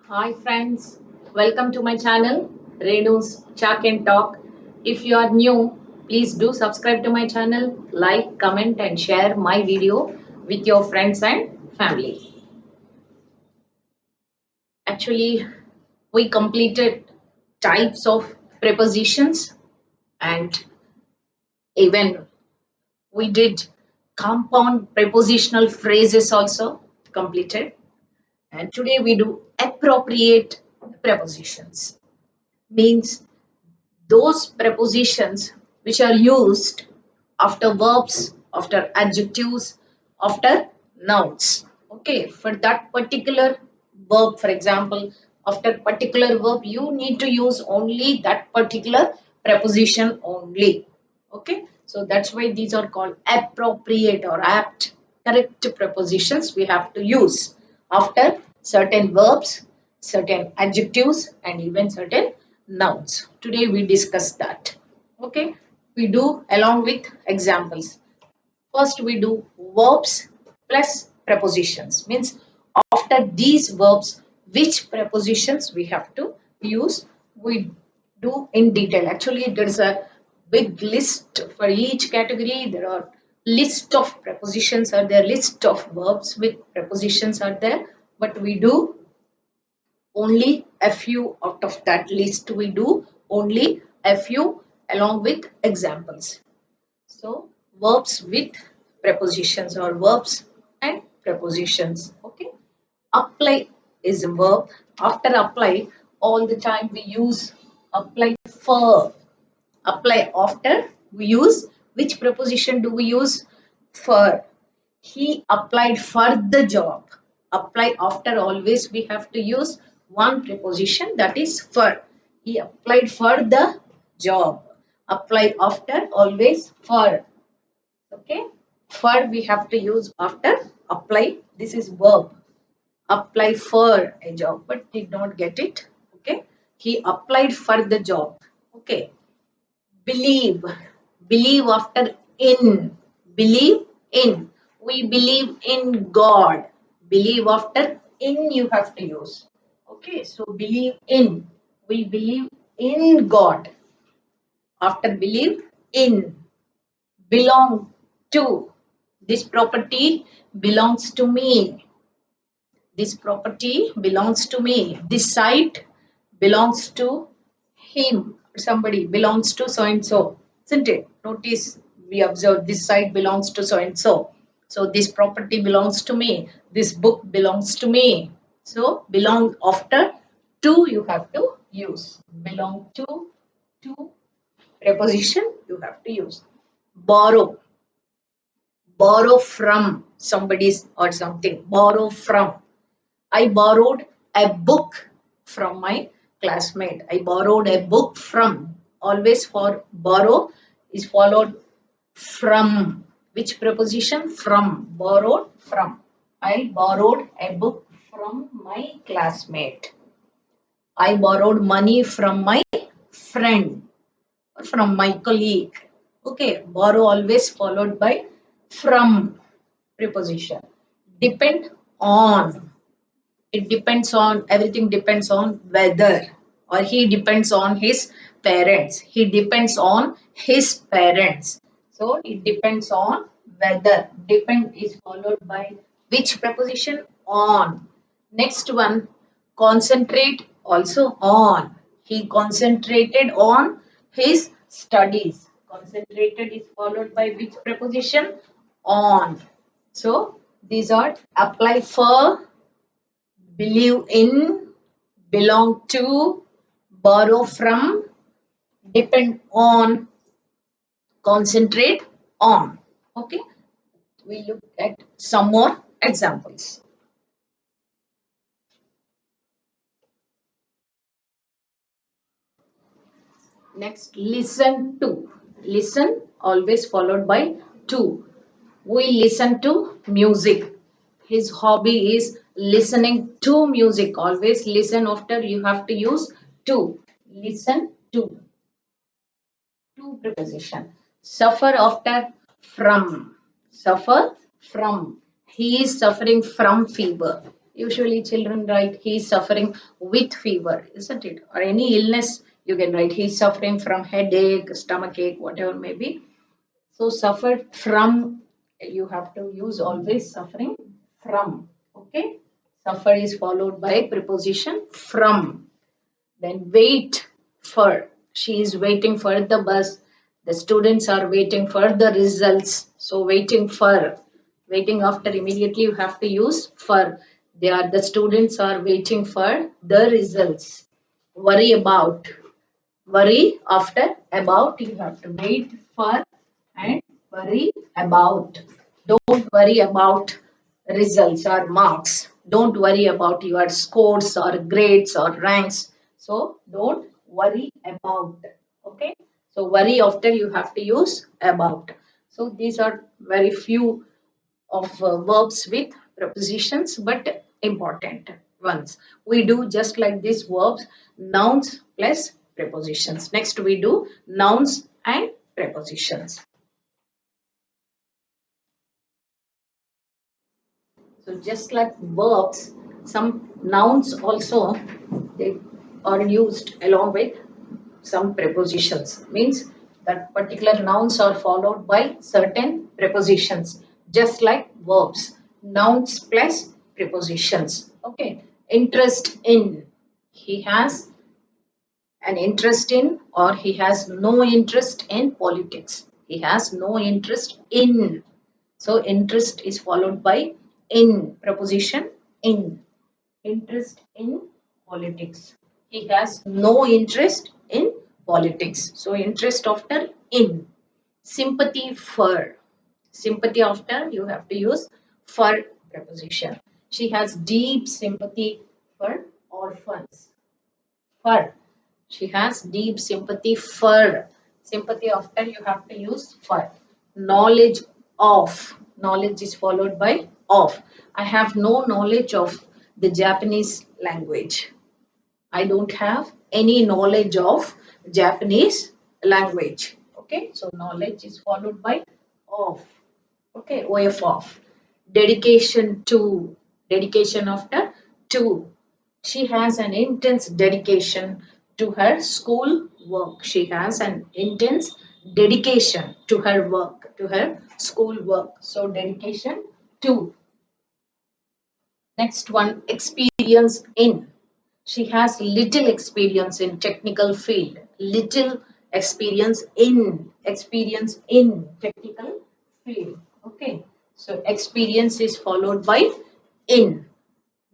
Hi friends, welcome to my channel Renu's Chat and Talk. If you are new, please do subscribe to my channel, like, comment and share my video with your friends and family. Actually, we completed types of prepositions and even we did compound prepositional phrases also completed. And today we do appropriate prepositions. Means those prepositions which are used after verbs, after adjectives, after nouns. Okay, for that particular verb, for example, after particular verb, you need to use only that particular preposition only. Okay, so that's why these are called appropriate or apt, correct prepositions we have to use after certain verbs, certain adjectives, and even certain nouns. Today we discuss that. Okay, we do along with examples. First, we do verbs plus prepositions. Means after these verbs, which prepositions we have to use, we do in detail. Actually, there is a big list for each category. There are list of prepositions are there, list of verbs with prepositions are there, but we do only a few out of that list. We do only a few along with examples. So verbs with prepositions or verbs and prepositions. Okay. Apply is a verb. After apply, all the time we use apply for. Apply after we use which preposition do we use? For. He applied for the job. Apply after always we have to use one preposition, that is for. He applied for the job. Apply after always for. Okay. For we have to use after apply. This is verb. Apply for a job but did not get it. Okay. He applied for the job. Okay. Believe. Believe after in. Believe in. We believe in God. Believe after in you have to use. Okay. So believe in. We believe in God. After believe in. Belong to. This property belongs to me. This property belongs to me. This site belongs to him. Somebody belongs to so and so. Isn't it? Notice we observe this site belongs to so and so. So this property belongs to me. This book belongs to me. So belong after to you have to use. Belong to preposition you have to use. Borrow. Borrow from somebody's or something. Borrow from. I borrowed a book from my classmate. I borrowed a book from. Always for borrow is followed from. Which preposition? From. Borrowed from. I borrowed a book from my classmate. I borrowed money from my friend or from my colleague. Okay, borrow always followed by from preposition. Depend on. It depends on, everything depends on whether, or he depends on his parents. He depends on his parents. So it depends on whether. Depend is followed by which preposition? On. Next one, concentrate also on. He concentrated on his studies. Concentrated is followed by which preposition? On. So these are apply for, believe in, belong to, borrow from, depend on, concentrate on. Okay, we look at some more examples. Next, listen to. Listen always followed by to. We listen to music. His hobby is listening to music. Always listen after you have to use to. Listen to. To preposition. Suffer after from. Suffer from. He is suffering from fever. Usually children write he's suffering with fever, isn't it? Or any illness you can write he's suffering from headache, stomach ache, whatever may be. So suffered from, you have to use always suffering from. Okay. Suffer is followed by preposition from. Then wait for. She is waiting for the bus. The students are waiting for the results. So waiting for. Waiting after immediately you have to use for. They are the students are waiting for the results. Worry about. Worry after about you have to wait for and worry about. Don't worry about results or marks. Don't worry about your scores or grades or ranks. So don't worry about. Okay. So worry after you have to use about. So these are very few of verbs with prepositions, but important ones. We do just like these verbs, nouns plus prepositions. Next we do nouns and prepositions. So just like verbs, some nouns also they are used along with some prepositions. Means that particular nouns are followed by certain prepositions, just like verbs. Nouns plus prepositions. Okay. Interest in. He has an interest in, or he has no interest in politics. He has no interest in. So interest is followed by in, preposition in. Interest in politics. He has no interest in politics. So interest after in. Sympathy for. Sympathy after you have to use for preposition. She has deep sympathy for orphans. For. She has deep sympathy for. Sympathy after you have to use for. Knowledge of. Knowledge is followed by of. I have no knowledge of the Japanese language. I don't have any knowledge of Japanese language. Okay, so knowledge is followed by of. Okay, OF of. Dedication to. Dedication after to. She has an intense dedication to her school work. She has an intense dedication to her work, to her school work. So dedication to. Next one, experience in. She has little experience in technical field. Little experience in technical field. Okay. So experience is followed by in.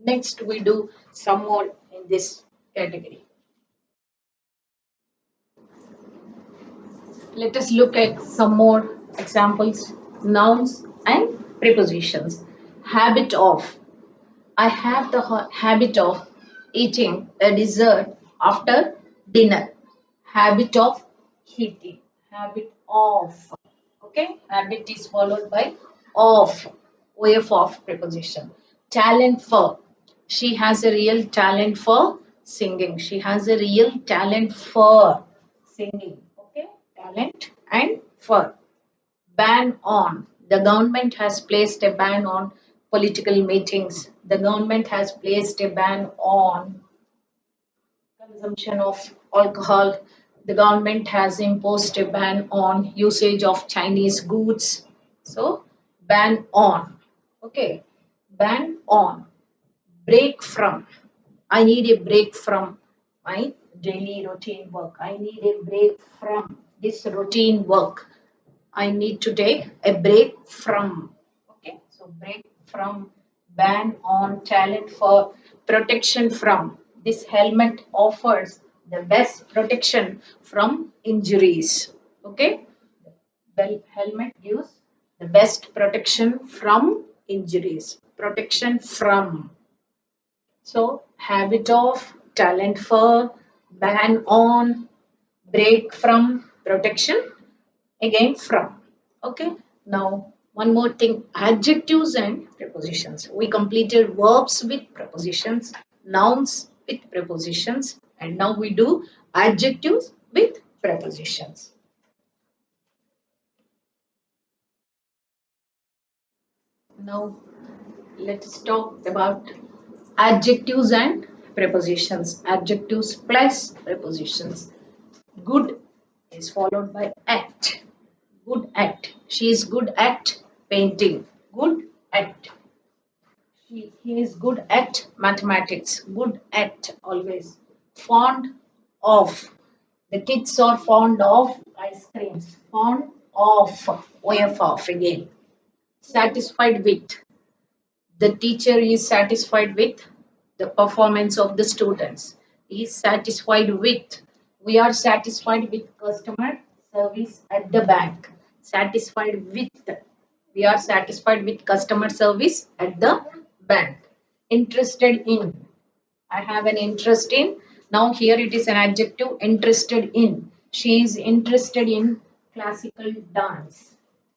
Next we do some more in this category. Let us look at some more examples, nouns and prepositions. Habit of. I have the habit of eating a dessert after dinner. Habit of eating. Habit of. Okay. Habit is followed by of. Of preposition. Talent for. She has a real talent for singing. She has a real talent for singing. Okay. Talent and for. Ban on. The government has placed a ban on political meetings. The government has placed a ban on consumption of alcohol. The government has imposed a ban on usage of Chinese goods. So, ban on. Okay. Ban on. Break from. I need a break from my daily routine work. I need a break from this routine work. I need to take a break from. Okay, so break from, ban on, talent for, protection from. This helmet offers the best protection from injuries. Okay, the helmet gives the best protection from injuries. Protection from. So habit of, talent for, ban on, break from, protection again from. Okay, now one more thing, adjectives and prepositions. We completed verbs with prepositions, nouns with prepositions, and now we do adjectives with prepositions. Now let us talk about Adjectives and prepositions. Adjectives plus prepositions. Good is followed by at. Good at. She is good at painting. Good at. He is good at mathematics. Good at always. Fond of. The kids are fond of ice creams. Fond of. OF again. Satisfied with. The teacher is satisfied with the performance of the students. He is satisfied with. We are satisfied with customer service at the bank. Satisfied with. We are satisfied with customer service at the bank. Interested in. I have an interest in. Now here it is an adjective, interested in. She is interested in classical dance.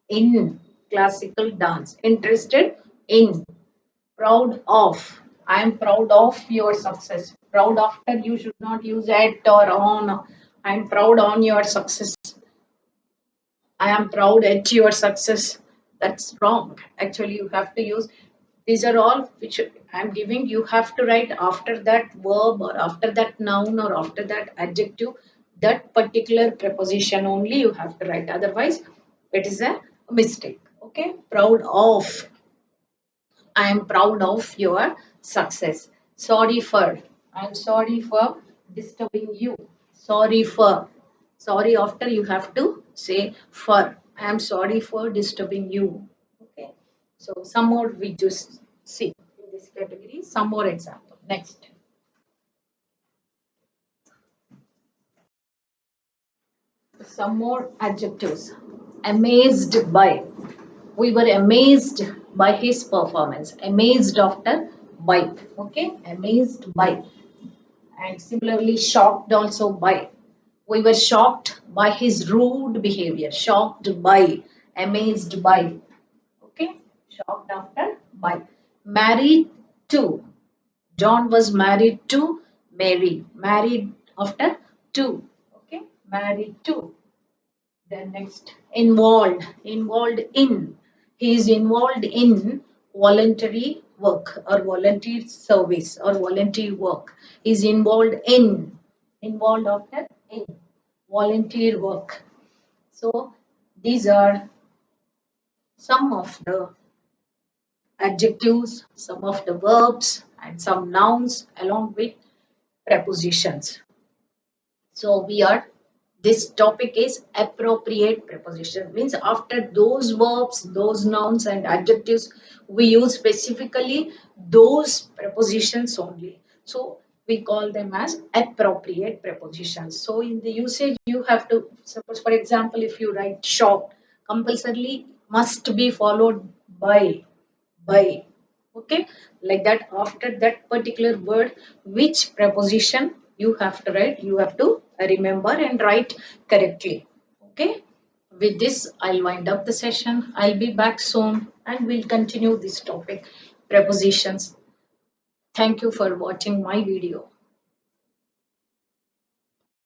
In classical dance. Interested in. Proud of. I am proud of your success. Proud after you should not use at or on. I am proud on your success. I am proud at your success. That's wrong. Actually, you have to use these are all which I'm giving. You have to write after that verb or after that noun or after that adjective, that particular preposition only you have to write. Otherwise, it is a mistake. Okay, proud of. I am proud of your success. Sorry for. I am sorry for disturbing you. Sorry for. Sorry after you have to say for. I am sorry for disturbing you. Okay. So some more we just see in this category. Some more example. Next. Some more adjectives. Amazed by. We were amazed by his performance. Amazed after by. Okay. Amazed by. And similarly shocked also by. We were shocked by his rude behavior. Shocked by. Amazed by. Okay. Shocked after by. Married to. John was married to Mary. Married after to. Okay. Married to. Then next, involved, involved in. He is involved in voluntary work or volunteer service or volunteer work. He is involved after in, volunteer work. So these are some of the adjectives, some of the verbs, and some nouns along with prepositions. So we are this topic is appropriate preposition means after those verbs, those nouns and adjectives we use specifically those prepositions only. So we call them as appropriate prepositions. So in the usage you have to suppose for example if you write shocked compulsorily must be followed by okay like that after that particular word which preposition you have to write you have to remember and write correctly okay with this I'll wind up the session. I'll be back soon and we'll continue this topic prepositions. Thank you for watching my video.